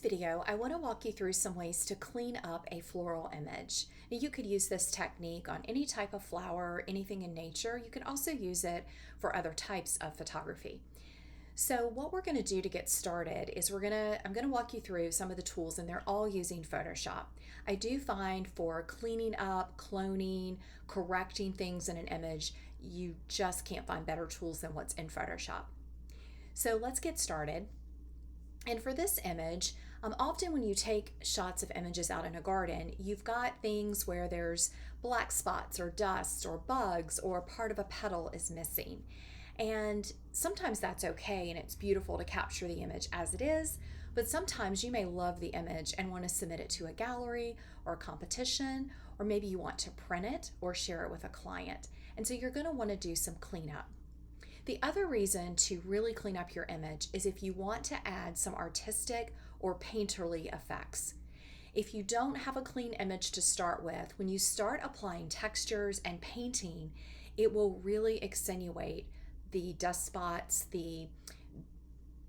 video, I want to walk you through some ways to clean up a floral image. Now, you could use this technique on any type of flower, anything in nature. You can also use it for other types of photography. So what we're going to do to get started is I'm going to walk you through some of the tools, and they're all using Photoshop. I do find for cleaning up, cloning, correcting things in an image, you just can't find better tools than what's in Photoshop. So let's get started. And for this image, often when you take shots of images out in a garden, you've got things where there's black spots or dust or bugs or part of a petal is missing. And sometimes that's okay and it's beautiful to capture the image as it is, but sometimes you may love the image and want to submit it to a gallery or a competition, or maybe you want to print it or share it with a client. And so you're going to want to do some cleanup. The other reason to really clean up your image is if you want to add some artistic or painterly effects. If you don't have a clean image to start with, when you start applying textures and painting, it will really accentuate the dust spots, the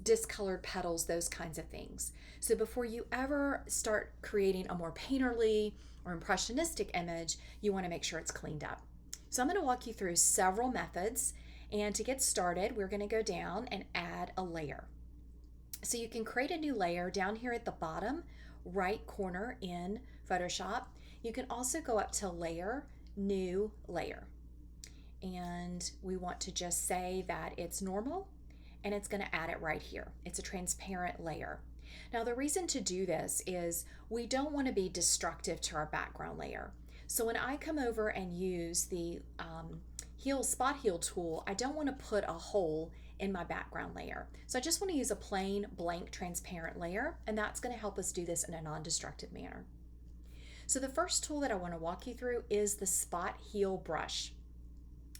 discolored petals, those kinds of things. So before you ever start creating a more painterly or impressionistic image, you want to make sure it's cleaned up. So I'm going to walk you through several methods. And to get started, we're going to go down and add a layer. So you can create a new layer down here at the bottom right corner in Photoshop. You can also go up to Layer, New Layer. And we want to just say that it's normal, and it's going to add it right here. It's a transparent layer. Now the reason to do this is we don't want to be destructive to our background layer. So when I come over and use the spot heal tool, I don't want to put a hole in my background layer. So I just want to use a plain blank transparent layer, and that's going to help us do this in a non-destructive manner. So the first tool that I want to walk you through is the spot heal brush.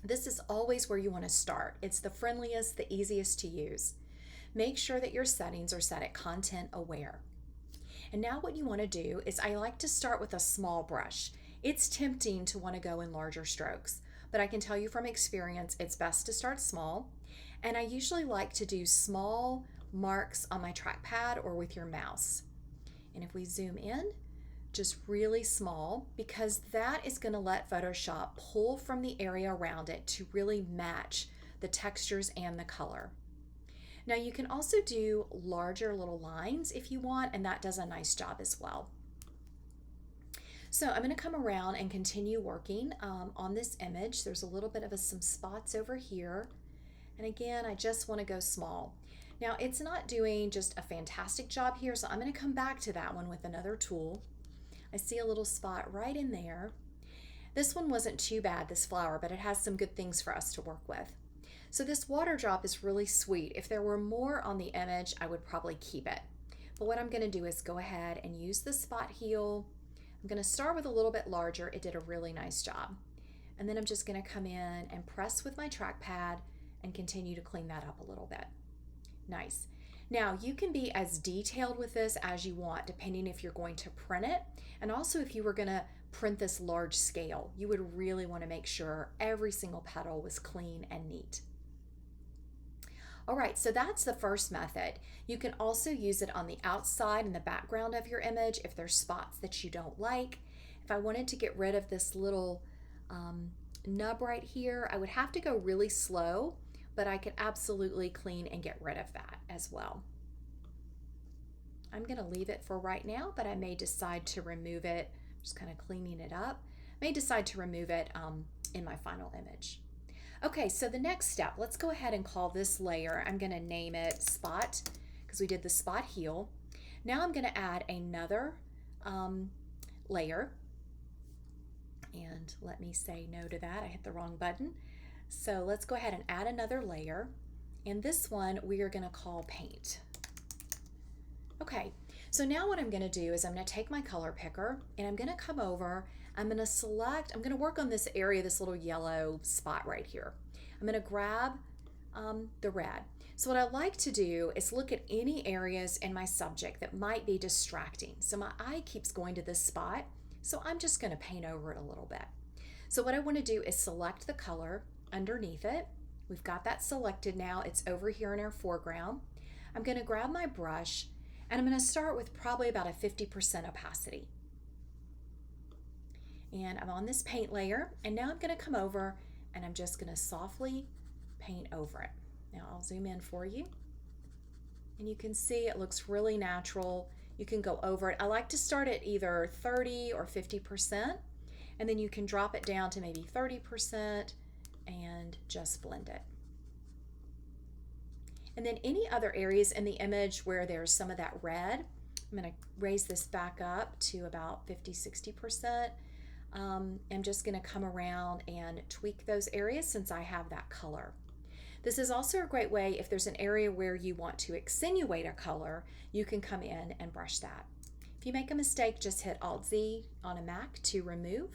This is always where you want to start. It's the friendliest, the easiest to use. Make sure that your settings are set at content aware. And now what you want to do is, I like to start with a small brush. It's tempting to want to go in larger strokes, but I can tell you from experience, it's best to start small. And I usually like to do small marks on my trackpad or with your mouse. And if we zoom in, just really small, because that is going to let Photoshop pull from the area around it to really match the textures and the color. Now you can also do larger little lines if you want, and that does a nice job as well. So I'm going to come around and continue working on this image. There's a little bit of some spots over here. And again, I just want to go small. Now it's not doing just a fantastic job here, so I'm going to come back to that one with another tool. I see a little spot right in there. This one wasn't too bad, this flower, but it has some good things for us to work with. So this water drop is really sweet. If there were more on the image, I would probably keep it. But what I'm going to do is go ahead and use the spot heal. I'm going to start with a little bit larger. It did a really nice job. And then I'm just going to come in and press with my trackpad and continue to clean that up a little bit. Nice. Now you can be as detailed with this as you want, depending if you're going to print it. And also if you were going to print this large scale, you would really want to make sure every single petal was clean and neat. All right, so that's the first method. You can also use it on the outside and the background of your image if there's spots that you don't like. If I wanted to get rid of this little nub right here, I would have to go really slow, but I could absolutely clean and get rid of that as well. I'm going to leave it for right now, but I may decide to remove it, just kind of cleaning it up. I may decide to remove it in my final image. Okay, so the next step, let's go ahead and call this layer, I'm going to name it Spot, because we did the spot heal. Now I'm going to add another layer, and let me say no to that. I hit the wrong button. So let's go ahead and add another layer, and this one we are going to call Paint. Okay, so now what I'm going to do is I'm going to take my color picker, and I'm going to come over, I'm going to work on this area, this little yellow spot right here. I'm going to grab the red. So what I like to do is look at any areas in my subject that might be distracting. So my eye keeps going to this spot, so I'm just going to paint over it a little bit. So what I want to do is select the color underneath it. We've got that selected now. It's over here in our foreground. I'm going to grab my brush, And I'm going to start with probably about a 50% opacity. And I'm on this paint layer, and now I'm going to come over and I'm just going to softly paint over it. Now I'll zoom in for you, and you can see it looks really natural. You can go over it. I like to start at either 30 or 50%, and then you can drop it down to maybe 30% and just blend it. And then any other areas in the image where there's some of that red, I'm going to raise this back up to about 50-60%. I'm just going to come around and tweak those areas since I have that color. This is also a great way if there's an area where you want to accentuate a color, you can come in and brush that. If you make a mistake, just hit Alt-Z on a Mac to remove.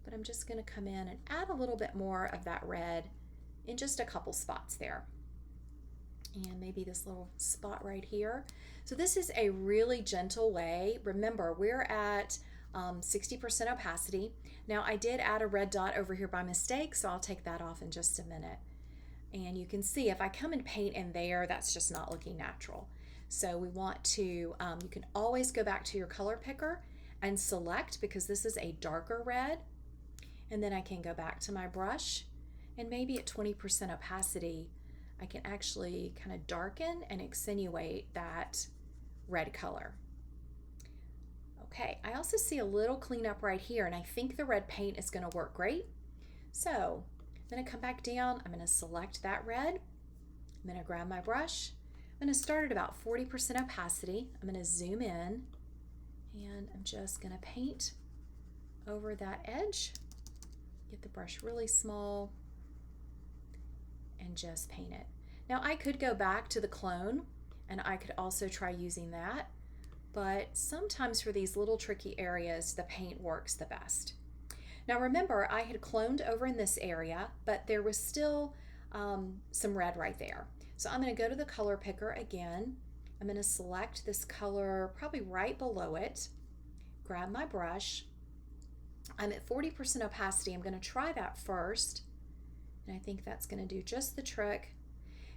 But I'm just going to come in and add a little bit more of that red in just a couple spots there. And maybe this little spot right here. So this is a really gentle way. Remember, we're at 60% opacity. Now I did add a red dot over here by mistake, so I'll take that off in just a minute. And you can see if I come and paint in there, that's just not looking natural. So we want to, you can always go back to your color picker and select, because this is a darker red. And then I can go back to my brush, and maybe at 20% opacity, I can actually kind of darken and accentuate that red color. Okay, I also see a little cleanup right here, and I think the red paint is going to work great. So I'm going to come back down, I'm going to select that red, I'm going to grab my brush, I'm going to start at about 40% opacity, I'm going to zoom in, and I'm just going to paint over that edge, get the brush really small, and just paint it. Now I could go back to the clone, and I could also try using that, but sometimes for these little tricky areas, the paint works the best. Now remember, I had cloned over in this area, but there was still some red right there. So I'm going to go to the color picker again. I'm going to select this color probably right below it, grab my brush. I'm at 40% opacity. I'm going to try that first, and I think that's going to do just the trick.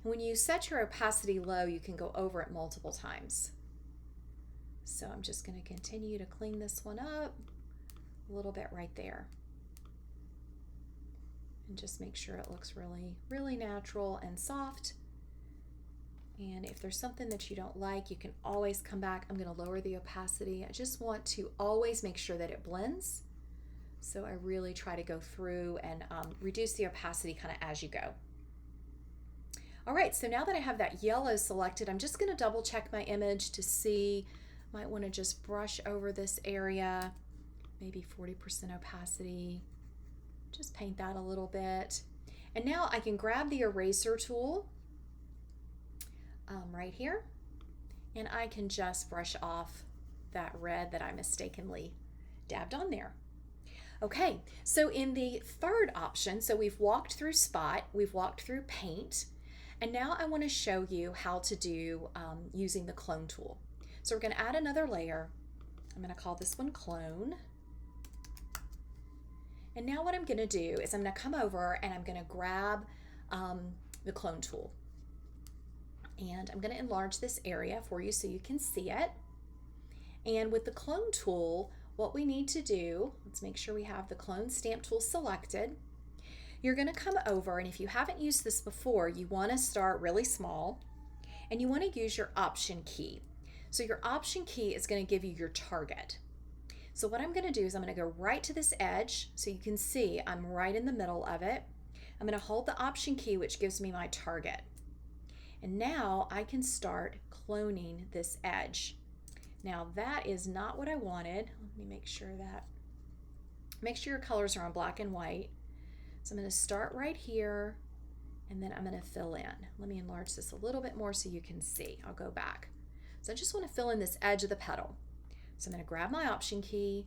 And when you set your opacity low, you can go over it multiple times. So I'm just going to continue to clean this one up a little bit right there. And just make sure it looks really, really natural and soft. And if there's something that you don't like, you can always come back. I'm going to lower the opacity. I just want to always make sure that it blends. So I really try to go through and reduce the opacity kind of as you go. All right, so now that I have that yellow selected, I'm just going to double check my image to see. Might want to just brush over this area, maybe 40% opacity. Just paint that a little bit. And now I can grab the eraser tool right here, and I can just brush off that red that I mistakenly dabbed on there. Okay, so in the third option, so we've walked through spot, we've walked through paint, and now I want to show you how to do using the clone tool. So we're going to add another layer. I'm going to call this one clone. And now what I'm going to do is I'm going to come over and I'm going to grab the clone tool. And I'm going to enlarge this area for you so you can see it. And with the clone tool, what we need to do, let's make sure we have the clone stamp tool selected. You're going to come over, and if you haven't used this before, you want to start really small, and you want to use your option key. So your option key is going to give you your target. So what I'm going to do is I'm going to go right to this edge so you can see I'm right in the middle of it. I'm going to hold the option key, which gives me my target. And now I can start cloning this edge. Now that is not what I wanted. Let me make sure your colors are on black and white. So I'm going to start right here, and then I'm going to fill in. Let me enlarge this a little bit more so you can see. I'll go back. So I just want to fill in this edge of the petal. So I'm going to grab my option key,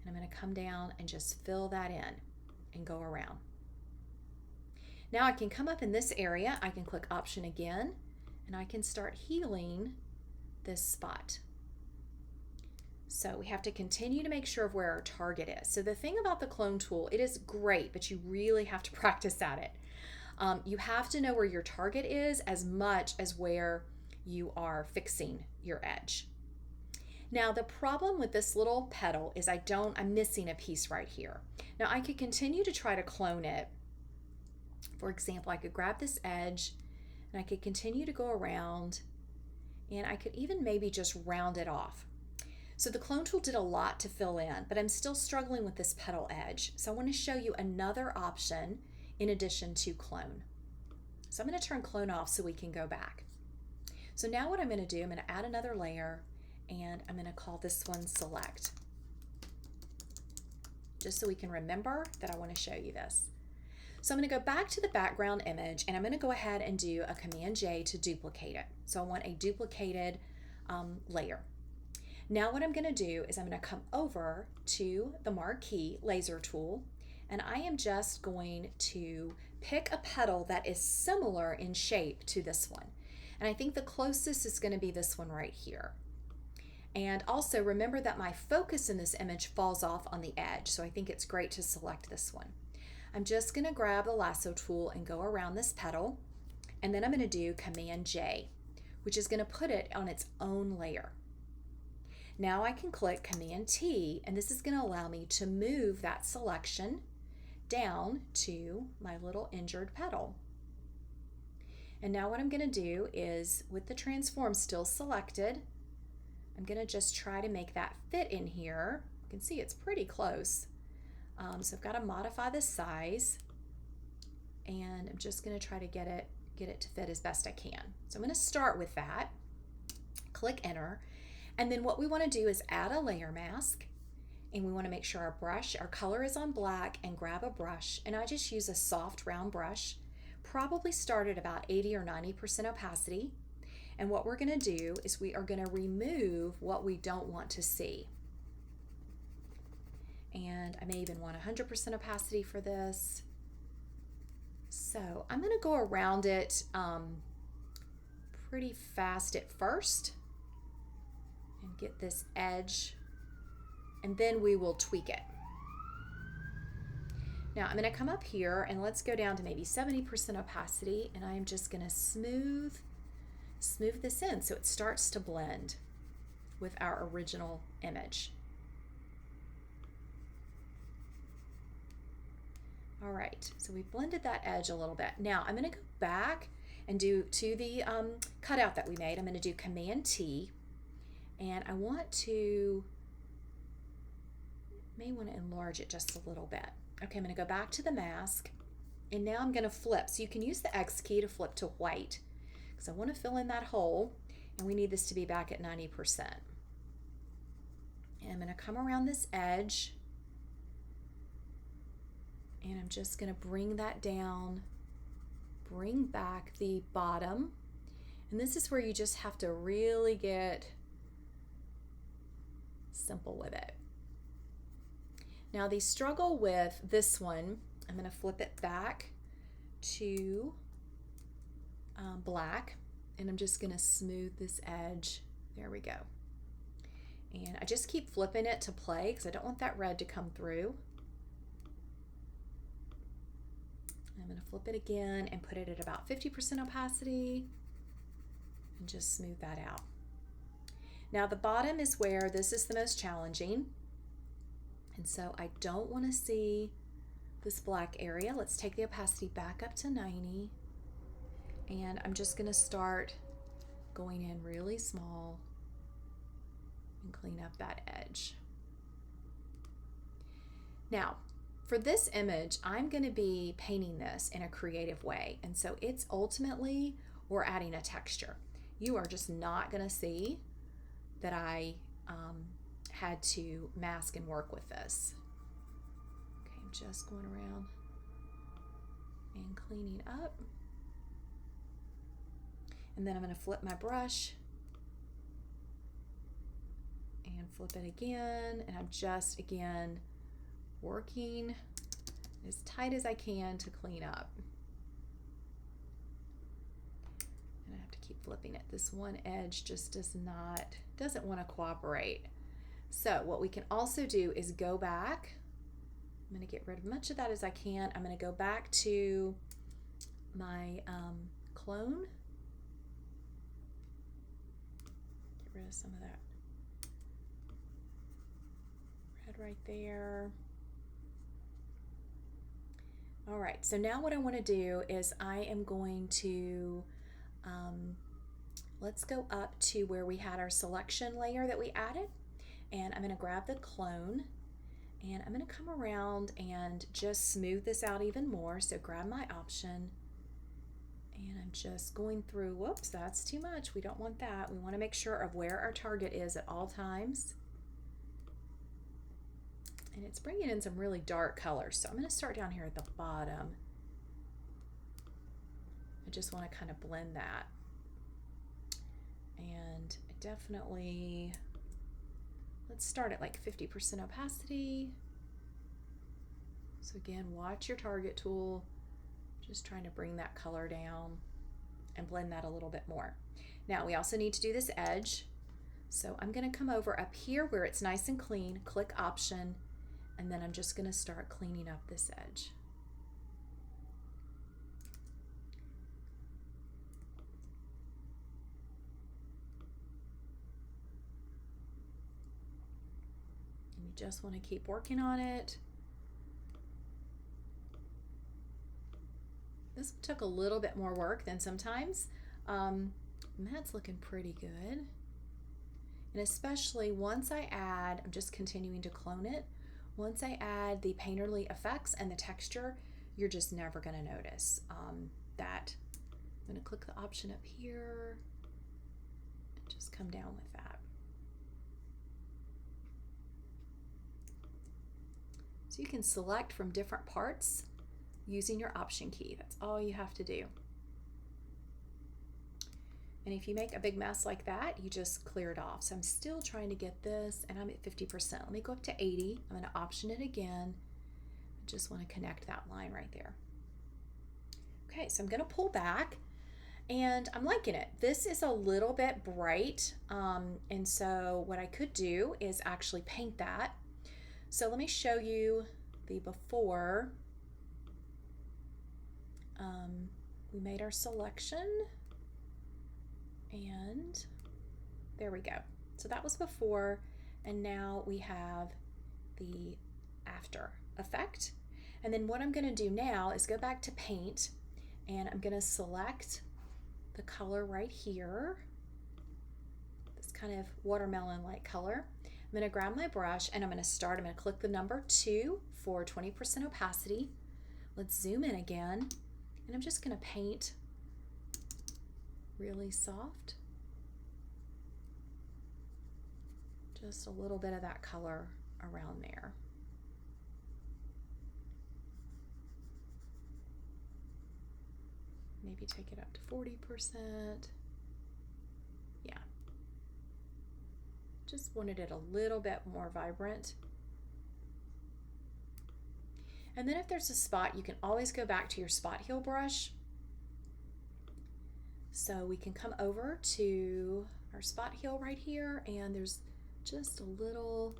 and I'm going to come down and just fill that in and go around. Now I can come up in this area, I can click option again, and I can start healing this spot. So we have to continue to make sure of where our target is. So the thing about the clone tool, it is great, but you really have to practice at it. You have to know where your target is as much as where you are fixing your edge. Now the problem with this little petal is I'm missing a piece right here. Now I could continue to try to clone it. For example, I could grab this edge and I could continue to go around, and I could even maybe just round it off. So the clone tool did a lot to fill in, but I'm still struggling with this petal edge. So I want to show you another option in addition to clone. So I'm going to turn clone off so we can go back. So now what I'm going to do, I'm going to add another layer, and I'm going to call this one select, just so we can remember that I want to show you this. So I'm going to go back to the background image, and I'm going to go ahead and do a Command J to duplicate it. So I want a duplicated layer. Now what I'm going to do is I'm going to come over to the marquee laser tool, and I am just going to pick a petal that is similar in shape to this one. And I think the closest is going to be this one right here. And also remember that my focus in this image falls off on the edge, so I think it's great to select this one. I'm just going to grab the lasso tool and go around this petal, and then I'm going to do Command J, which is going to put it on its own layer. Now I can click Command T, and this is going to allow me to move that selection down to my little injured petal. And now what I'm going to do is, with the transform still selected, I'm going to just try to make that fit in here. You can see it's pretty close. So I've got to modify the size, and I'm just going to try to get it to fit as best I can. So I'm going to start with that, click enter, and then what we want to do is add a layer mask, and we want to make sure our color is on black, and grab a brush, and I just use a soft round brush, probably start at about 80 or 90% opacity. And what we're going to do is we are going to remove what we don't want to see. And I may even want 100% opacity for this. So I'm going to go around it pretty fast at first and get this edge, and then we will tweak it. Now I'm going to come up here, and let's go down to maybe 70% opacity, and I am just going to smooth this in so it starts to blend with our original image. All right, so we blended that edge a little bit. Now I'm going to go back and do to the cutout that we made. I'm going to do Command T, and I may want to enlarge it just a little bit. Okay, I'm going to go back to the mask, and now I'm going to flip. So you can use the X key to flip to white, because I want to fill in that hole, and we need this to be back at 90%. And I'm going to come around this edge, and I'm just going to bring that down, bring back the bottom, and this is where you just have to really get simple with it. Now the struggle with this one, I'm going to flip it back to black, and I'm just going to smooth this edge. There we go. And I just keep flipping it to play because I don't want that red to come through. I'm going to flip it again and put it at about 50% opacity and just smooth that out. Now the bottom is where this is the most challenging, and so I don't want to see this black area. Let's take the opacity back up to 90, and I'm just going to start going in really small and clean up that edge. Now for this image, I'm going to be painting this in a creative way, and so it's ultimately we're adding a texture. You are just not going to see that I had to mask and work with this. Okay, I'm just going around and cleaning up, and then I'm going to flip my brush and flip it again, and I'm just again working as tight as I can to clean up. And I have to keep flipping it. This one edge just doesn't want to cooperate. So what we can also do is go back. I'm going to get rid of much of that as I can. I'm going to go back to my clone. Get rid of some of that red right there. All right, so now what I want to do is I am going to, let's go up to where we had our selection layer that we added, and I'm going to grab the clone, and I'm going to come around and just smooth this out even more. So grab my option, and I'm just going through, whoops, that's too much. We don't want that. We want to make sure of where our target is at all times. And it's bringing in some really dark colors. So I'm going to start down here at the bottom. I just want to kind of blend that. And definitely, let's start at like 50% opacity. So again, watch your target tool. Just trying to bring that color down and blend that a little bit more. Now we also need to do this edge. So I'm going to come over up here where it's nice and clean, click option, and then I'm just going to start cleaning up this edge. And you just want to keep working on it. This took a little bit more work than sometimes. That's looking pretty good. And especially once I add, I'm just continuing to clone it. Once I add the painterly effects and the texture, you're just never going to notice that. I'm going to click the option up here and just come down with that. So you can select from different parts using your option key. That's all you have to do. And if you make a big mess like that, you just clear it off. So I'm still trying to get this, and I'm at 50%. Let me go up to 80. I'm going to option it again. I just want to connect that line right there. Okay, so I'm going to pull back, and I'm liking it. This is a little bit bright, and so what I could do is actually paint that. So let me show you the before. We made our selection. And there we go. So that was before, and now we have the after effect. And then what I'm going to do now is go back to paint, and I'm going to select the color right here, this kind of watermelon-like color. I'm going to grab my brush, and I'm going to click the number 2 for 20% opacity. Let's zoom in again, and I'm just going to paint really soft. Just a little bit of that color around there. Maybe take it up to 40%. Yeah. Just wanted it a little bit more vibrant. And then if there's a spot, you can always go back to your spot heal brush. So we can come over to our spot heal right here, and there's just a little,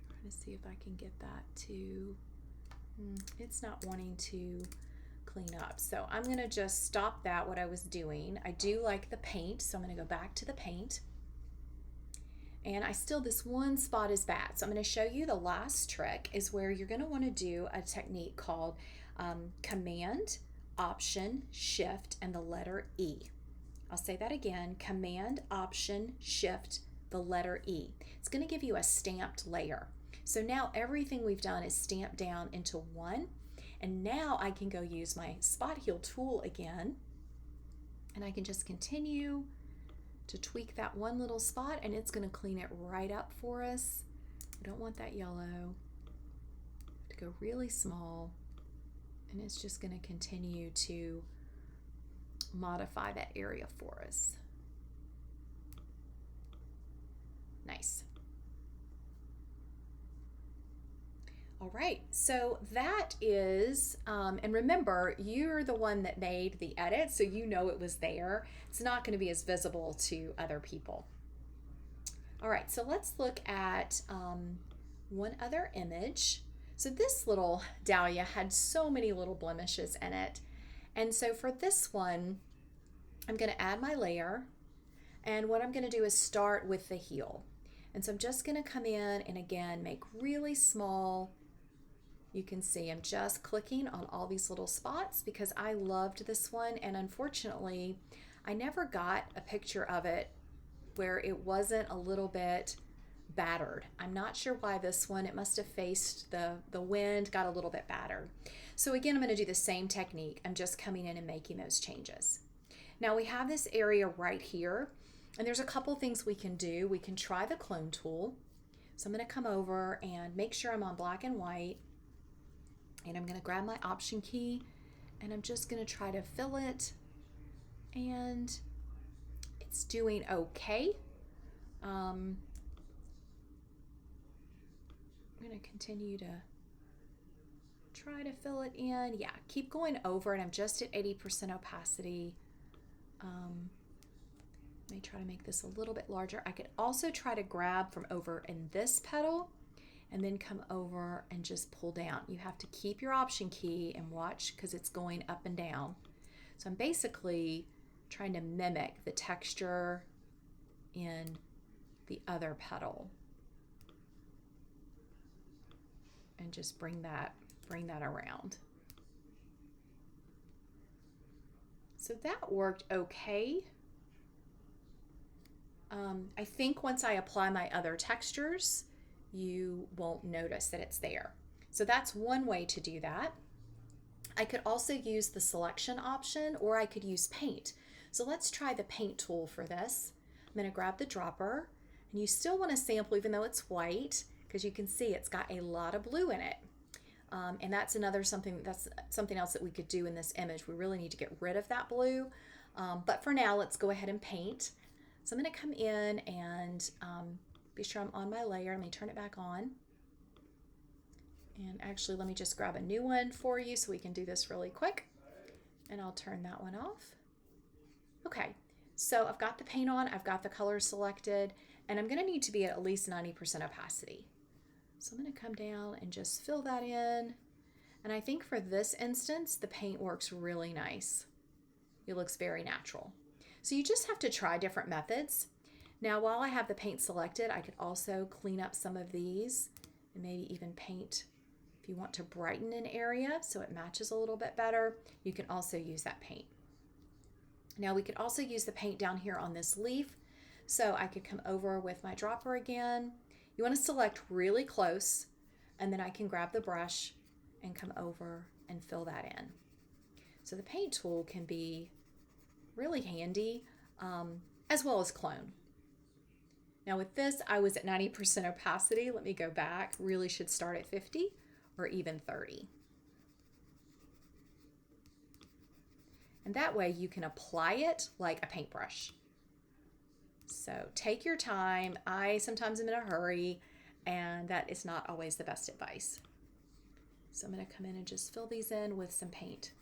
trying to see if I can get that to, it's not wanting to clean up. So I'm going to just stop that, what I was doing. I do like the paint, so I'm going to go back to the paint. And this one spot is bad. So I'm going to show you the last trick is where you're going to want to do a technique called Command, Option, Shift, and the letter E. I'll say that again, Command, Option, Shift, the letter E. It's going to give you a stamped layer. So now everything we've done is stamped down into one, and now I can go use my spot heal tool again, and I can just continue to tweak that one little spot, and it's going to clean it right up for us. I don't want that yellow. To go really small. And it's just going to continue to modify that area for us. Nice. All right, so that is, and remember, you're the one that made the edit, so you know it was there. It's not going to be as visible to other people. All right, so let's look at one other image. So this little dahlia had so many little blemishes in it. And so for this one, I'm going to add my layer. And what I'm going to do is start with the heel. And so I'm just going to come in and again make really small. You can see I'm just clicking on all these little spots because I loved this one, and unfortunately I never got a picture of it where it wasn't a little bit battered. I'm not sure why this one, it must have faced the wind, got a little bit battered. So again, I'm going to do the same technique. I'm just coming in and making those changes. Now we have this area right here, and there's a couple things we can do. We can try the clone tool. So I'm going to come over and make sure I'm on black and white, and I'm going to grab my option key, and I'm just going to try to fill it, and it's doing okay. I'm going to continue to try to fill it in. Yeah, keep going over it. I'm just at 80% opacity. Let me try to make this a little bit larger. I could also try to grab from over in this petal and then come over and just pull down. You have to keep your option key and watch because it's going up and down. So I'm basically trying to mimic the texture in the other petal and just bring that around. So that worked okay. I think once I apply my other textures, you won't notice that it's there. So that's one way to do that. I could also use the selection option, or I could use paint. So let's try the paint tool for this. I'm going to grab the dropper, and you still want to sample even though it's white, because you can see it's got a lot of blue in it. And that's something else that we could do in this image. We really need to get rid of that blue. But for now, let's go ahead and paint. So I'm going to come in and be sure I'm on my layer. Let me turn it back on. And actually, let me just grab a new one for you so we can do this really quick. And I'll turn that one off. Okay, so I've got the paint on, I've got the colors selected, and I'm going to need to be at least 90% opacity. So I'm going to come down and just fill that in. And I think for this instance, the paint works really nice. It looks very natural. So you just have to try different methods. Now, while I have the paint selected, I could also clean up some of these and maybe even paint. If you want to brighten an area so it matches a little bit better, you can also use that paint. Now we could also use the paint down here on this leaf. So I could come over with my dropper again. You want to select really close, and then I can grab the brush and come over and fill that in. So the paint tool can be really handy, as well as clone. Now with this, I was at 90% opacity. Let me go back. Really should start at 50 or even 30. And that way you can apply it like a paintbrush. So take your time. I sometimes am in a hurry, and that is not always the best advice. So I'm going to come in and just fill these in with some paint.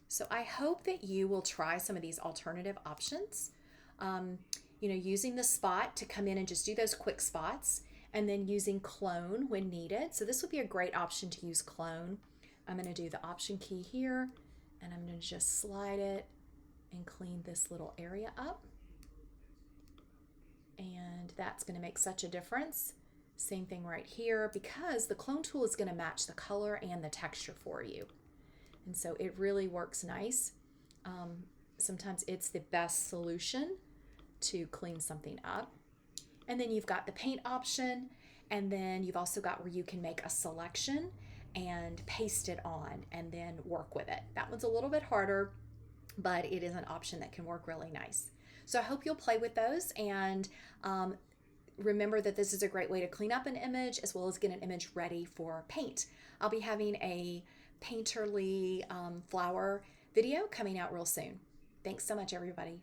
So I hope that you will try some of these alternative options. Using the spot to come in and just do those quick spots, and then using clone when needed. So this would be a great option to use clone. I'm going to do the option key here, and I'm going to just slide it and clean this little area up. And that's going to make such a difference. Same thing right here, because the clone tool is going to match the color and the texture for you. And so it really works nice. Sometimes it's the best solution to clean something up. And then you've got the paint option, and then you've also got where you can make a selection and paste it on and then work with it. That one's a little bit harder, but it is an option that can work really nice. So I hope you'll play with those, and remember that this is a great way to clean up an image as well as get an image ready for paint. I'll be having a painterly flower video coming out real soon. Thanks so much, everybody.